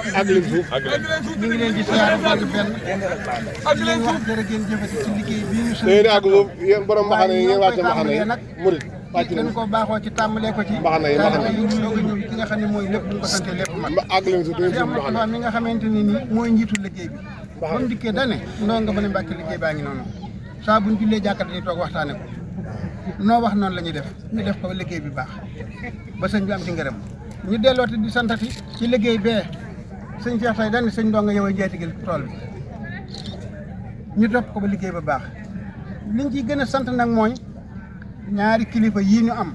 ak leen suuf ñu ngi leen di siyaare benn ak leen wax jërë ngeen jëfati ci liggéey bii ñu léegi ak suuf yéen borom mbaxane yi ngeen wàcce mbaxane yi murit wàcc dañ ko baaxoo ci tàmbalee ko ci mbaxane yi ñu doog a ñëw ki nga xam ne mooy lépp bu ñu ko sante lépp man ak leen suuf Cheikh Moustapha mi nga xamante ni nii mooy njiitu liggéey bi ba mu dikkee dane ndoo nga mën a Mbàkke liggéey baa ngi noonu saa buñ jullee jàkkat dañuy toog waxtaane ko noo wax noonu la ñuy def ñu def ko ba liggéey bi baax ba sëñ bi am ci ngërëm ñu dellooti di santati ci liggéey bee sëñ Cheikh say dane sëñ ndoo nga yow a njaatigil tool bi ñu topp ko ba liggéey ba baax liñ ciy gën a sant nag mooy ñaari kilifa yii ñu am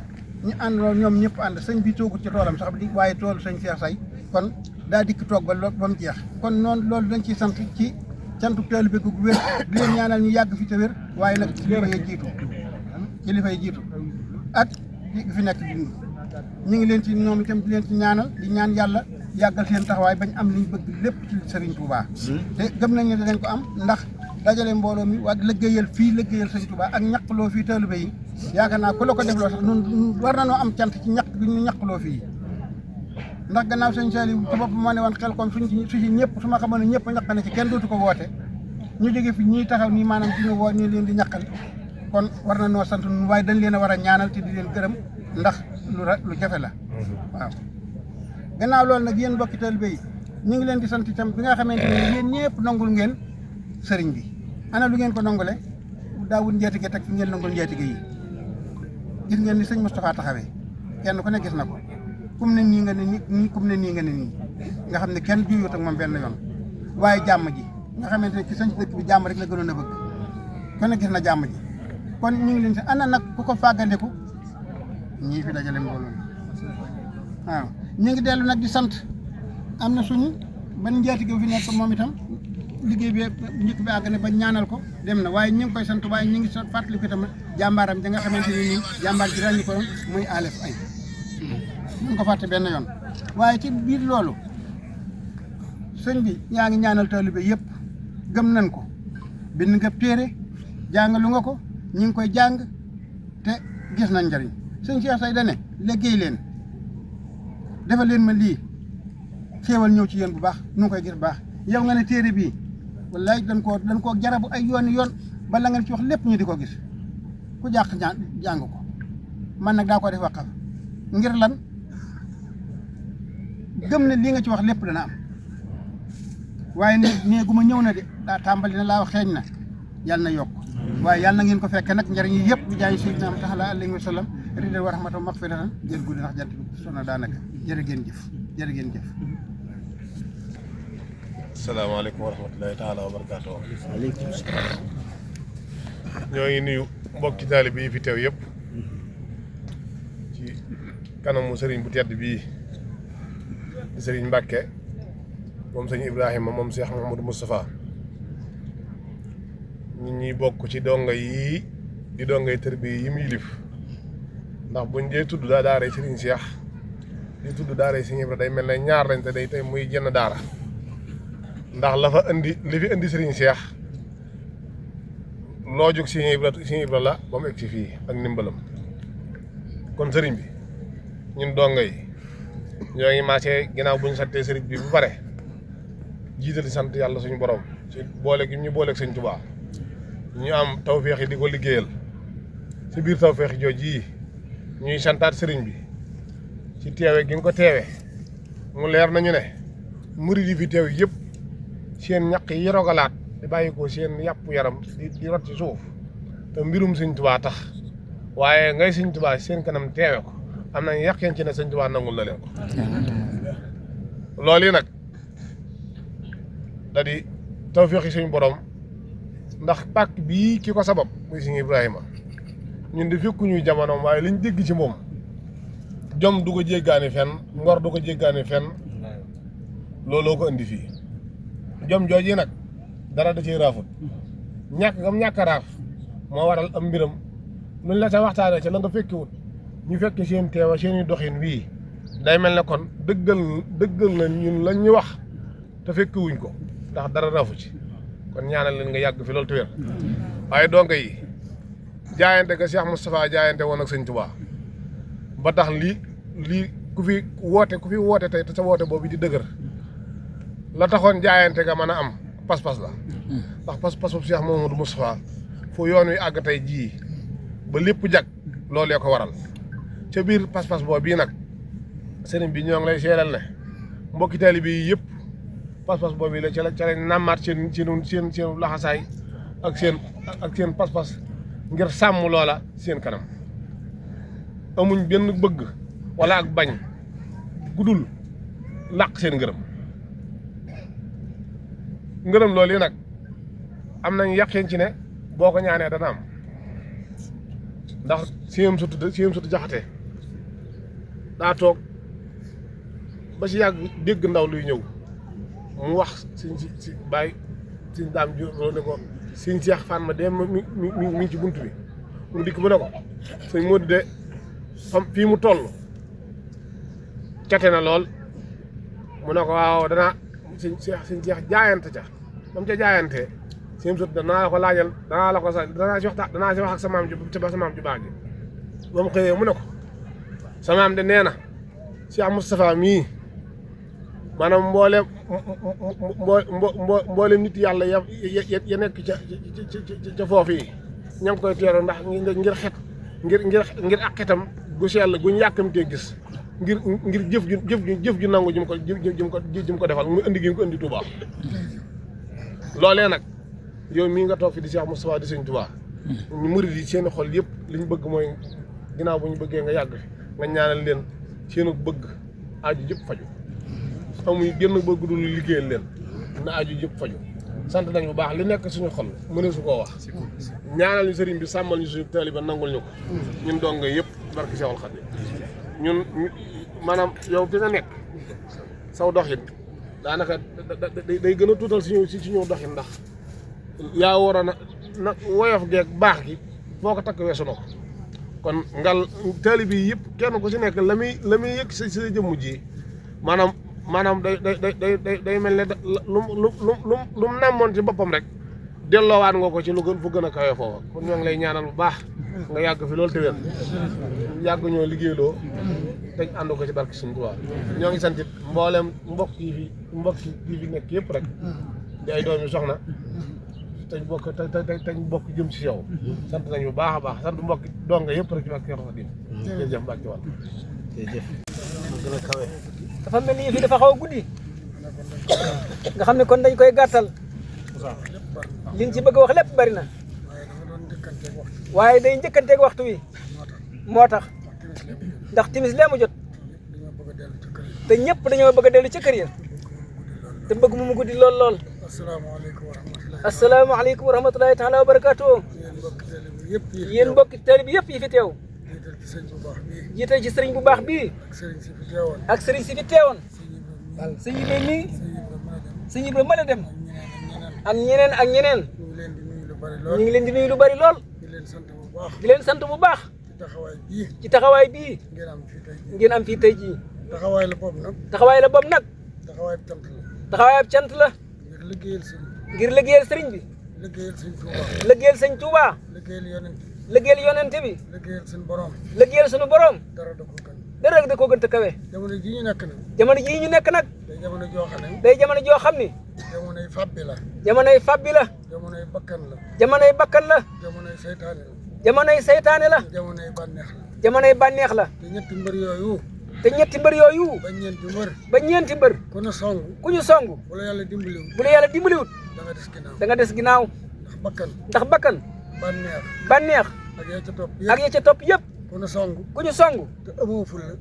ñu àndoo ñoom ñëpp ànd sëñ bi toogut ci toolam sax di waaye toolu sëñ Cheikh say kon daa dikk toog ba mu jeex kon noonu loolu dañ ciy sant ci cantu taalibe gu wér di leen ñaanal ñu yàgg fi te wér waaye nag kilifa yi jiitu ak fi nekk dund ñu ngi leen ci ñoom itam di leen ci ñaanal di ñaan yàlla yàggal seen taxawaay bañ am liñ bëgg lépp ci Serigne Touba te gëm nañ ne danañ ko am ndax dajale mbooloo mi waa liggéeyal fii liggéeyal Serigne Touba ak ñaqloo fii taalibe yi yaakaar naa ku la ko defloo sax nun war na noo am cant ci ñaq gi ñu ñaqloo fii ndax gannaaw sëñ Saliou ci bopp moo ne woon xel comme su ci ñëpp su ma xamoon ne ñëpp ñaq na ci kenn dootu ko woote ñu jóge fi ñuy taxaw nii maanaam di ñu woo ñu leen di ñaqal kon war na noo sant nun waaye dañ leen a war a ñaanal te di leen gërëm ndax lu jafe la waaw gannaaw loolu nag yéen mbokki taalibe yi ñu ngi leen di sant itam bi nga xamante ne yéen ñëpp nangul ngeen sëriñ bi ana lu ngeen ko nangule daawul njaatige teg fi ngeen nangul njaatige yi gis ngeen ni sëñ Moustapha taxawee kenn ku ne gis na ko kum ne nii nga ne nii kum ne nii nga ne nii nga xam ne kenn juyut ak moom benn yoon waaye jàmm ji nga xamante ne ci sañ dëkk bi jàmm rek la gënoon a bëgg ku ne gis na jàmm ji kon ñu ngi leen si ana nag ku ko fàggandeku ñii fi dajale mbooloo waaw ñu ngi dellu nag di sant am na suñu ban njaatige fi nekk moom itam liggéey bi njëkk bi àgg ne ba ñaanal ko dem na waaye ñu ngi koy sant waaye ñu ngi fàttali ko tamit jàmbaaram ja nga xamante ne nii jàmbaar ji ràññi ko muy alef ay ñu ngi ko fàtte benn yoon waaye ci biir loolu sëñ bi yaa ngi ñaanal taalibe yëpp gëm nañ ko bind nga téere jàngalu nga ko ñu ngi koy jàng te gis nañ njëriñ sëñ Cheikh say dane liggéey leen defal leen ma lii xéewal ñëw ci yéen bu baax nu ngi koy gis bu baax yow nga ne téere bii wallaay dañ koo jarabu ay yoon bala nga ci wax lépp ñu di ko gis ku jàq jàng ko man nag daa ko def waqaf ngir lan gëm ne lii nga ci wax lépp dana am waaye néeguma ñëw na de daa tàmbali na laa wax xeeñ na yàlla na yokk waaye yàlla na ngeen ko fekke nag njëriñ yi yëpp bi jaay sayyidina Muhammad alayhi wa sallam ridal wa rahmatan maghfiratan jël guddi ndax jant bi sona daanaka jërë ngeen jëf asalaamaaleykum wa rahmatulahi taala wa barakaatu. waaleykum salaam. ñoo ngi nuyu mbokki taalibe yi fi teew yëpp ci kanamu sëriñ bu tedd bii di sëriñ Mbàkke moom sëñ Ibrahima moom Cheikh Mouhamadou Moustapha ñi ñuy bokk ci donga yi di dongay tërbi yi mu yilif ndax buñ dee tudd daa daaray sëriñ Cheikh di tudd daaray sëñ Ibra day mel ne ñaar lañ te day tey muy jenn daara ndax li fi indi sëriñ Cheikh loo jóg sëñ Ibra la ba mu egg si fii ak ndimbalam kon sëriñ bi ñun donga yi ñoo ngi maasee ginnaaw bu ñu santee sëriñ bi bu pare jiital di sant yàlla suñu borom ci boole gi ñu booleeg sëñ Tuubaa ñu am tawféex yi di ko liggéeyal ci biir tawféex jooj yi ñuy santaat sëriñ bi ci teewe gi nga ko teewe mu leer nañu ne murid yi fi teew yëpp seen ñaq yi rogalaat di bàyyi ko seen yàpp yaram di rot ci suuf te mbirum sëñ Tuubaa tax waaye ngay sëñ Tuubaa seen kanam teewe ko am nañ yàqeen ci ne sëñ Tuubaa nangul na leen ko loolu yi nag da di tawféexi suñu borom ndax pàkk bii ki ko sabab muy sëñ Ibrahima ñun di fekkuñuy jamonoom waaye liñ dégg ci moom jom du ko jéggaani fenn ngor du ko jéggaani fenn looloo ko indi fii jom jooji nag dara da ciy raafut ñàkk a raaf moo waral am mbiram luñ la ca waxtaanee ca la nga fekkiwut ñu fekk seen teewa seen i doxin wii day mel ne kon dëggal na ñun lañ ñu wax te fekkiwuñ ko ndax dara raafu ci kon ñaanal leen nga yàgg fi loolu te wér waaye donga yi jaayante ga Cheikh Moustapha jaayante woon ak sëñ Tuubaa ba tax lii ku fi woote tey te sa woote boobu di dëgër la taxoon jaayante ga mën a am pas-pas la ndax pas-pas bu Cheikh Mamadou Moustapha fu yoon wi àgg tey jii ba lépp jag loolee ko waral ca biir pas-pas boobu bii nag sëriñ bi ñoo ngi lay seeral ne mbokki taalibe yi yëpp pas-pas boobu la ca lañ nàmmaat seen laxasaay ak seen pas-pas ngir sàmm loola seen kanam amuñ benn bëgg wala ak bañ gudul làq seen ngërëm loolu yi nag am nañ yàqeen ci ne boo ko ñaanee dana am ndax siyam sutu jaxate daa toog ba si yàgg dégg ndaw luy ñëw mu wax si bàyyi siñ daam juró ne ko siñ Seex Fan ma de mi ci bunt bi mu dikk bu ne ko sëñ Modou de fii mu toll cate na lool mu ne ko waaw danaa siñ Seex jaayante ca ba mu ca jaayantee siyam sutu danaa la ko laajal danaa si wax ak sa maam ju baax ji ba mu xëyee mu ne ko sa maam de nee na Cheikh Moustapha mii maanaam mboolem nit yàlla ya nekk ca foofu yi ña ngi koy teeru ndax ngir xet ngir ak xetam gu sell guñ yàkkamtee gis ngir jëf ju nangu jum ko defal mu indi gi ko indi Touba loolee nag yow mii nga toog fi di Cheikh Moustapha di Sëñ Touba ñu murid yi seen xol yëpp li ñu bëgg mooy ginnaaw bu ñu bëggee nga yàgg fi nga ñaanal leen seenu bëgg aaju yëpp faju amuñ génn bëgg dul liggéeyal leen na aaju yëpp faju sant nañ bu baax li nekk suñu xol mëne su koo wax ñaanal ñu sëriñ bi sàmmal ñu suñu taalibe nangul ñu ko ñun dong nga yëpp barki Seexul Xadiim ñun maanaam yow fi nga nekk saw doxin daanaka day gën a tuutal suñu doxin ndax yaa war a na woyof geeg baax gi foo ko takk weesu na ko kon ngal taalibe yi yëpp kenn ku si nekk la muy yëg si sa jëmm ji maanaam day mel ne lu mu namoon ci boppam rek delloowaat nga ko ci lu gën fu gën a kawe foofa kon ñoo ngi lay ñaanal bu baax nga yàgg fi loolu te wér yàgg ñoo liggéeyloo te ànd ko ci barke Sëñ Tuubaa ñoo ngi sant mboolem mbokk yi fi nekk yëpp rek di ay doomi soxna tañ bokk jëm ci yow sant nañ bu baax a baax sant mbokk donga yëpp rek ci barke Seexul Xadiim jërëjëf Mbàkke Wàll jërëjëf gën a kawe dafa mel ni fii dafa xaw a guddi nga xam ne kon dañ koy gàttal liñ ci bëgg a wax lépp bari na waaye day njëkkanteeg waxtu wi moo tax ndax timis lee mu jot te ñëpp dañoo bëgg a dellu ci kër ya te bëgg mu guddi lool asalaamaaleykum wa rahmatulahi taala wa barakaatu yéen mbokki taalibe bi yëpp yi fi teew jiital ci sëriñ bu baax bii ak sëriñ si fi teewoon sëñ Ibra mii sëñ Ibra mën a dem ak ñeneen ñu ngi leen di nuyu lu bari lool di leen sant bu baax ci taxawaay bii ngeen am fii tey jii taxawaay la boobu nag taxawaay ab cant la ngir liggéeyal sëriñ bi liggéeyal sëñ Touba liggéeyal yonente bi liggéeyal suñu borom dara da koo gën a kawe jamono jii ñu nekk nag day jamono joo xam ni jamonoy fàbbi la jamonoy bakkan la jamonoy seytaane la jamonoy bànneex la te ñetti mbër yooyu ba ñeenti mbër ku ñu song bu la yàlla dimbaliwut da nga des ginnaaw ndax bakkan bànneex ak ya ca topp yëpp ku ñu song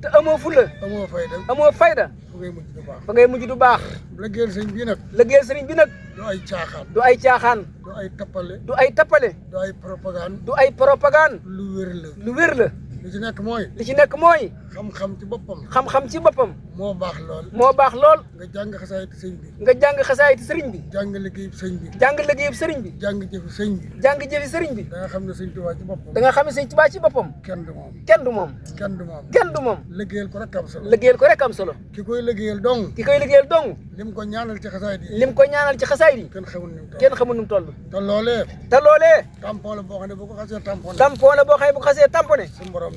te amoo fulla amoo fayda fa ngay mujj du baax liggéeyal sëriñ bi nag du ay caaxaan du ay tappale du ay propagande lu wér la li ci nekk mooy xam-xam ci boppam moo baax lool nga jàng xasaayiti sëriñ bi jàng liggéeyub sëriñ bi jàng sëriñ bi jàng jëfi sëriñ bi da nga xam ne sëriñ Tuubaa ci boppam ci boppam kenn du moom liggéeyal ko rek am solo ki koy liggéeyal dong lim ko ñaanal ci xasaayit yi kenn xamul nu mu toll te loolee tampon la boo xam ne bu ko xasee tamponné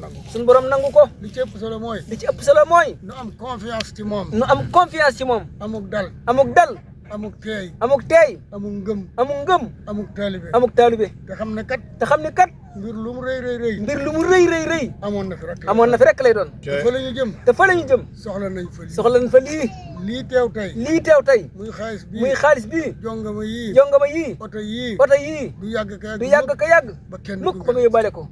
nangu suñu borom nangu ko li ci ëpp solo mooy li ci ëpp solo mooy nu am confiance ci moom nu am confiance ci moom amuk dal amuk dal amuk teey amuk teey amuk ngëm amuk ngëm amuk taalibe amuk taalibe te xam ne kat te xam ne kat mbir lu mu rëy rëy rëy mbir lu mu rëy rëy rëy amoon na fi rek amoon na fi rek lay doon te fa la ñu jëm te fa la ñu jëm soxla nañ fa lii soxla nañ fa lii lii teew tey lii teew tey muy xaalis bii muy xaalis bii jongama yii jongama yii oto yii oto yii du yàgg ka du yàgg ka yàgg ba kenn mukk ba nga yóbbaale ko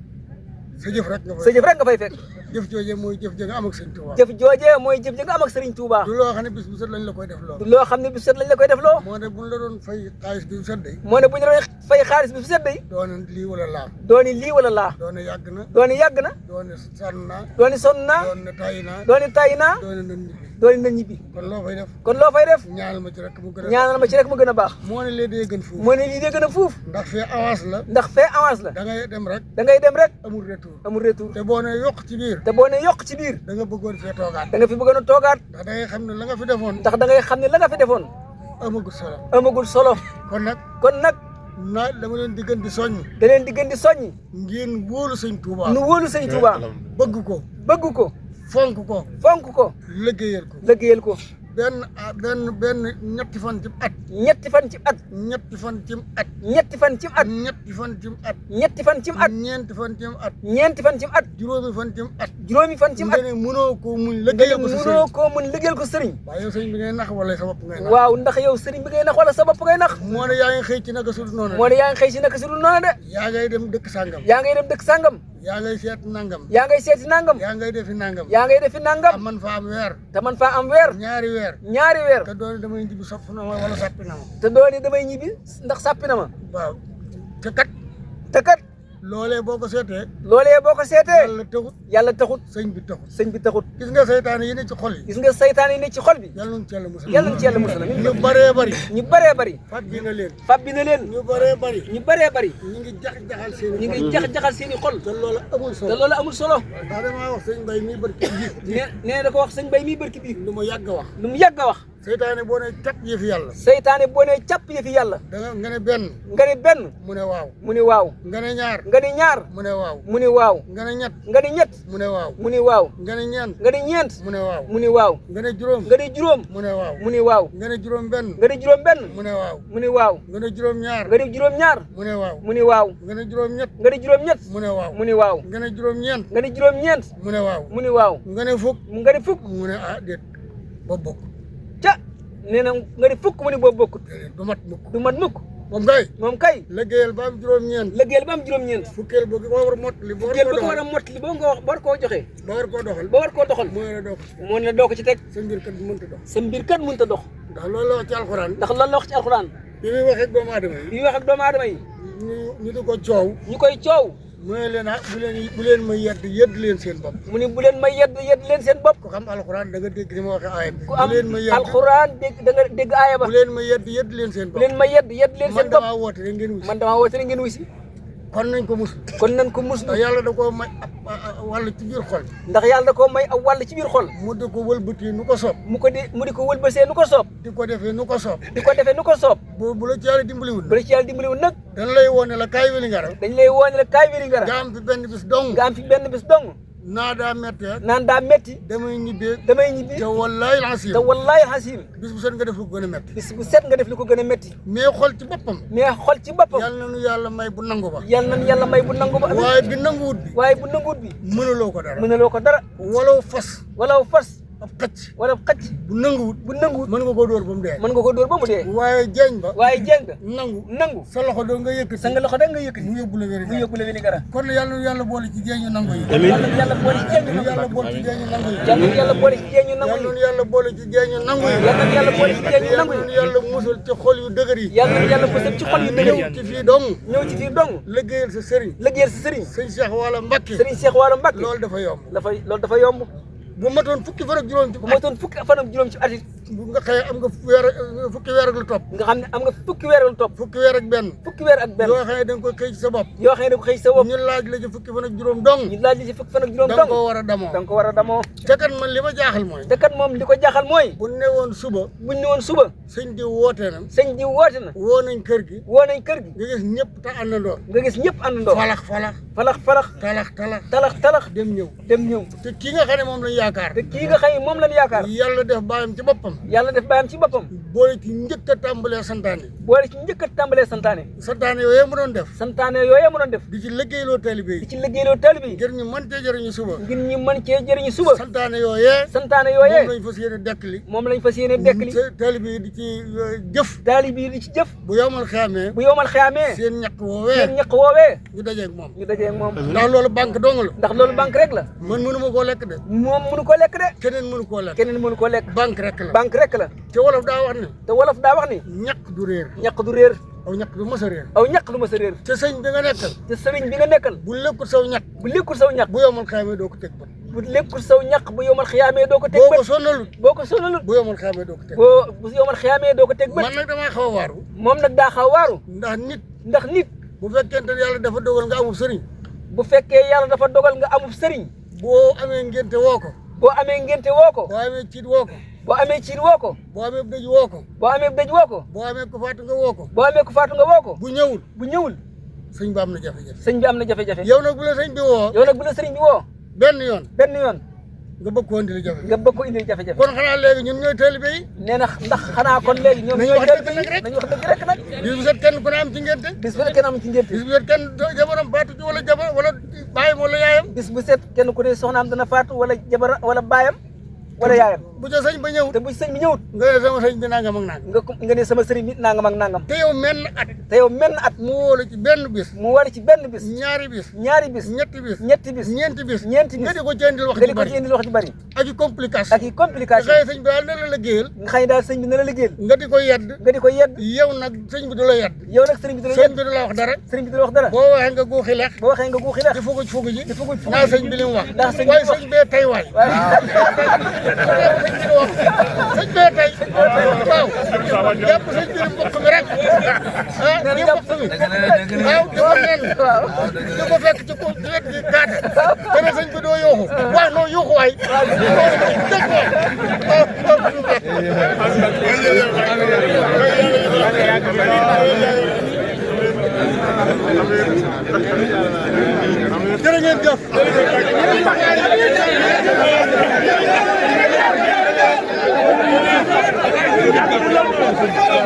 sa jëf rek nga sa fay jëf rek nga fay fekk jëf jooje mooy jëf ja nga am ak sëñ Tuubaa jëf joojee mooy jëf ji nga am ak Serigne Touba du loo xam ne bis bu set lañ la koy def loo du loo xam ne bi set lañ la koy def loo moo ne buñ la doon fay xaalis bi bu set day moo ne bu ñu doon fay xaalis bi fu set day doone lii wala laa dooni lii wala laa doone yàgg na dooni yàgg na doone sànn naa dooni sonn naa doone tay naa dooni tay naa doone nan ñibbi dooni na ñibbi kon loo fay def kon loo fay def ñaanal ma ci rek mu gën a ñaanal ma ci rek mu gën a baax moo ne lee dee gën foofu moo ne lii dee gën a fuuf ndax fee avance la ndax fee avance la da ngay dem rek da ngay dem rek amul retour amul retour te boo ne yokk ci biir te boo ne yokk ci biir da nga bëggoon fee toogaat da nga fi bëggoon a toogaat ndax da ngay xam ne la nga fi defoon ndax da ngay xam ne la nga fi defoon amagul solo amagul solo kon nag kon nag naa dama leen di gën di soññ da leen di gën di soññi ngeen wóolu sëñ Tuubaa nu wóolu Sëñ Touba bëgg ko bëgg ko fonk ko fonk ko liggéeyal ko liggéeyal ko benn ñetti fan ci at ñetti fan ci at ñetti fan ci at ñetti fan ci at ñetti fan ci at ñetti fan ci at ñeenti fan ci at ñeenti fan ci at juróomi fan ci at juróomi fan ci at nga ne mënoo ko muñ nga liggéeyal ko sa mënoo sëriñ koo mën liggéeyal ko sëriñ waaye yow sëriñ bi ngay nax wala sa bopp ngay nax waaw ndax yow sëriñ bi ngay nax wala sa bopp ngay nax moo ne yaa ngi xëy ci naka sudul noonu moo ne yaa ngi xëy si naka si dul noonu de yaa ngay dem dëkk sàngam yaa ngay dem dëkk sàngam yaa ngay seet nangam yaa ngay seeti nangam yaa ngay defi nangam yaa ngay defi nangam man fa am weer te man faa am weer ñaari weer ñaari weer te doon damay njibbi sopp na ma wala sàppi na ma te dooni damay ñibbi ndax sàppi na ma waaw te kat te kat loolee boo ko seetee loolee boo ko seetee yàlla taxut yàlla taxut sëñ bi taxut sëñ bi taxut gis nga seytaane yi ne ci xol yi gis nga saytaan yi ne ci xol bi yàlla nañ ci yàlla musal yàlla na ci yàlla musal ñu bëree bëri ñu bëree bëri fat bi na leen fab bi na leen ñu bëree bëri ñu bëree bëri ñu ngi jax-jaxal seen ñu ngi jax-jaxal seen i xol te loolu amul te solo loolu amul solo ndax damaa wax sëñ Mbay mii barki bi nee da ko wax sëñ Bay mii barki bii lu ma yàgg a wax lu mu yàgg a wax seytaane boo ne cap yëfi yàlla saytaane boo nee càpp yëfi yàlla nga ne benn nga ne benn mu ne waaw mu ni waaw nga ne ñaar nga ni ñaar mu ne waaw mu ni waaw nga ne ñett nga ni ñett mu ne waaw mu ni waaw nga ne ñeent nga ni ñeent mu ne waaw mu ni waaw nga ne juróom nga ni juróom mu ne waaw mu ni waaw nga ne juróom benn nga ni juróom benn mu ne waaw mu ni waaw nga ne juróom ñaar nga ni juróom ñaar mu ne waaw mu ni waaw nga ne juróom ñett nga ni juróom ñett mu ne waaw mu ni waaw nga ne juróom ñeent nga ni juróom ñeent mu ne waaw mu ni waaw nga ne fukk nga ni fukk mu ne ah déet ba bokk ca nee na nga ni fukk mu ni boobu bokkut déedéet du mat mukk du mat mukk moom kay moom kay liggéeyal ba am juróom-ñeent liggéeyal ba am juróom-ñeent fukkeel ba moo war a mottali ba war fukkeel koo ba ko war a doxal mottali ba nga wax ba war koo joxe ba war koo doxal ba war koo doxal mooy la dox moo ne la doo ko ci teg sa mbir kat mënta dox sa mbir kat mënut a dox ndax loolu la wax ci alxuraan ndax loolu la wax ci alxuraan bi muy wax ak doomu aadama yi yi wax ak doomu aadama yi ñu di ko coow ñu koy coow mooy leen ah bu leen ma yedd leen seen bopp mu ni bu leen may yedd leen seen bopp ku xam alxuraan da nga dégg ni ma waxee aaya bi ku am bu leen ma yedd alxuraan dégg da nga dégg aaya ba bu leen ma yedd leen seen bu bopp leen may yedd leen man seen bopp damaa woote rek ngeen wusi man damaa woote ngeen wuy si kon nañ ko mus kon nañ ko muslu ndax yàlla da koo may wàll ci biir xol ndax yàlla da koo may aw wàll ci biir xol mu di ko wëlbati nu ko soob mu di ko wëlbasee nu ko soob di ko defee nu ko soob di ko defee nu ko soob bu la ci yàlla dimbaliwul ba la ci yàlla dimbaliwul nag dañ lay woone la kaay weli ngara dañ lay woone la kaay wéri ngara nga am fi benn bis dong nga am fi benn bis dong naa daa méttee naan daa metti damay ñibbee damay ñibbi te wallaay lancim te wallaay xasim bis bu set nga def lu gën a métti bis bu set nga def li ko gën a metti mais xol ci boppam mais xol ci boppam yàlla na nu yàlla may bu nangu ba yàlla nañ yàlla may bu nangu ba waaye bi nanguwut bi waaye bu nanguwut bi mënuloo ko dara mënaloo ko dara walaw fas wala fas ab xëcc wala xacc bu nanguwut bu nanguwut mën nga koo dóor ba mu dee mën nga ko dóor ba mu dee waaye jeeñ ba waaye jéng nangu sa loxo doo nga yëkkati sa nga loxo da nga yëkkati mu yóbbu la wéri mu yóbbu la wéri ngara kon yàlla nu yàlla boole ci jeeñu nangu yi yàlla yàlla boole ci jéng yàlla boole ci jeeñu nangu yi yàlla yàlla boole ci jéng nangu yàlla yi nu yàlla boole ci jeeñu nangu yi yàlla yàlla boole ci jéng nangu yàlla nu yi yàlla musal ci xol yu dëgër yi yàlla yàlla musal ci xol yu dëgër ñëw ci fii dong ñëw ci fii dong liggéeyal sa sëriñ liggéeyal si sëriñ sëñ Cheikh wala Mbacke sëriñ Cheikh Waalo Mbacke loolu dafa yomb loolu dafa yomb bu matoon fukki fan ak juróom ci bu ma toon fukki fan ak juróom ci at nga xëy am nga fukki weer ak lu topp nga xam ne am nga fukki weer lu topp fukki weer ak benn fukki weer ak benn yoo xam ne da nga koy xëy ci sa bopp yoo xam ne da nga ko xëy sa bopp ñu laaj la ci fukki fan ak juróom dong ñu laaj la ci fukki fan ak juróom da nga dong ko war a damoo da nga ko war a damoo te kat man li ma jaaxal mooy te kat moom li ko jaaxal mooy bu ne woon suba buñ ne woon suba sëñ di woote na sëñ di woote na woo nañ kër gi woo nañ kër gi nga gis ñëpp te àndandoo nga gis ñëpp àndandoo falax falax falax falax talax talax talax talax dem ñëw dem ñëw te kii nga xam ne moom lañ yaakaar te kii nga xam ne moom lañ yaakaar yàlla def baayam ci boppam yàlla def bàyyam ci boppam boole ci njëkk a tàmbalee santaane boole ci njëkk a tàmbalee santaane santaane yooyu mu doon def santaane yooyu mu doon def di ci liggéeyloo taalibe di yi ci liggéeyloo taalibe yi ngir ñu mën cee jëriñu suba ngir ñu mën cee jëriñu suba santaane yooyee santaane moom yooyee lañ fas yéene dekkali moom lañ fas yéene dekkali taalibe yi di ci jëf taalibe yi di ci jëf bu yomal xaamee bu yowmal xaamee seen ñaq woowee seen ñaq woowee ñu dajeeg moom ñu dajee ak moom ndax loolu banque dong la ndax loolu banque rek la man mënu ma koo lekk de moom mënu ko lekk de keneen mënu koo lekk keneen mënu ko lekk banque rek la banque rek la te wolof daa wax ne te wolof daa wax ni ñaq du réer ñaq du réer aw ñaq du mës a réer aw ñaq du ma sa réer te sëñ bi nga nekkal te sëriñ bi nga nekkal bu lekkul saw ñaq bu lekkul saw ñaq bu yomal xaamee doo ko teg bët bu lekkul saw ñaq bu yowmal xiyaamee doo ko teg boo ko bët sonnalut boo ko sonalut bu yomal xaamee doo ko teg boo bu yowmal xiyaamee doo ko teg bët man nag damaa xaw a waaru moom nag daa xaw waaru ndax nit ndax nit bu fekkente ne yàlla dafa dogal nga amul sëriñ bu fekkee yàlla dafa dogal nga amub sëriñ boo amee ngénte woo ko boo amee ngénte woo ko boo amee ciit woo ko boo amee ciit woo ko boo amee dëj woo ko boo amee dëj woo ko boo amee ko faatu nga woo ko boo amee ku faatu nga woo ko bu ñëwul bu ñëwul sëñ ba am na jafe-jafe sëñ bi am na jafe-jafe yow nag bu la sëñ bi woo yow nag bu la sëriñ bi woo benn yoon benn yoon nga bëgg koo indil jafe nga bëgg ko indil jafe-jafe kon xanaa léegi ñun ñooy taalibe yi nee na ndax xanaa kon léegi ñoom nañu ñooy wax jël dëgg nag rek. nañu wax dëgg rek nag bis bu set kenn ku ne am ci ngénte bis bu set kenn am ci ngénte bis bu set kenn jabaram faatu ci wala jabar wala baayam wala yaayam bis bu set kenn ku ne soxnaam dana faatu wala jabar wala baayam wala yaayam bu ca sëñ ba ñëw te bu sëñ bi ñëwut nga ne sama sëñ bi nangam ak nangam nga ne sama sëriñ bi nangam ak nangam te yow menn at te yow menn at mu wóolu ci benn bis mu war ci benn bis ñaari bis ñaari bis ñetti bis ñetti bis ñeenti bis ñeenti bis nga di ko jëndil wax nga ji di ko bari ci indil wax ju bari ak i complication ak i complication xëy sëñ bi daal ne la liggéeyal nga xëy daal sëñ bi na la liggéeyal nga di ko yedd nga di ko yedd yow nag sëñ bi du la yedd yow nag sëriñ bi du la sëñ yedd bi du la wax dara sëriñ bi du la wax dara boo waxee nga guuxi lex boo waxee nga guuxi la di fuguj fuguj ji di fuguj fuguj naa sëñ bi li mu wax ndax sëñ bi waaye wax. sëñ bee tey waay sëñ bee tey waaw jàpp sëñ bi mbokk mi rek ah di mbokk mi waaw di ko nen di ko fekk ci ko ci wet gi kaata te ne sëñ bi doo yuuxu waaye noo yuuxu waay dëgg jërë ngeen jëf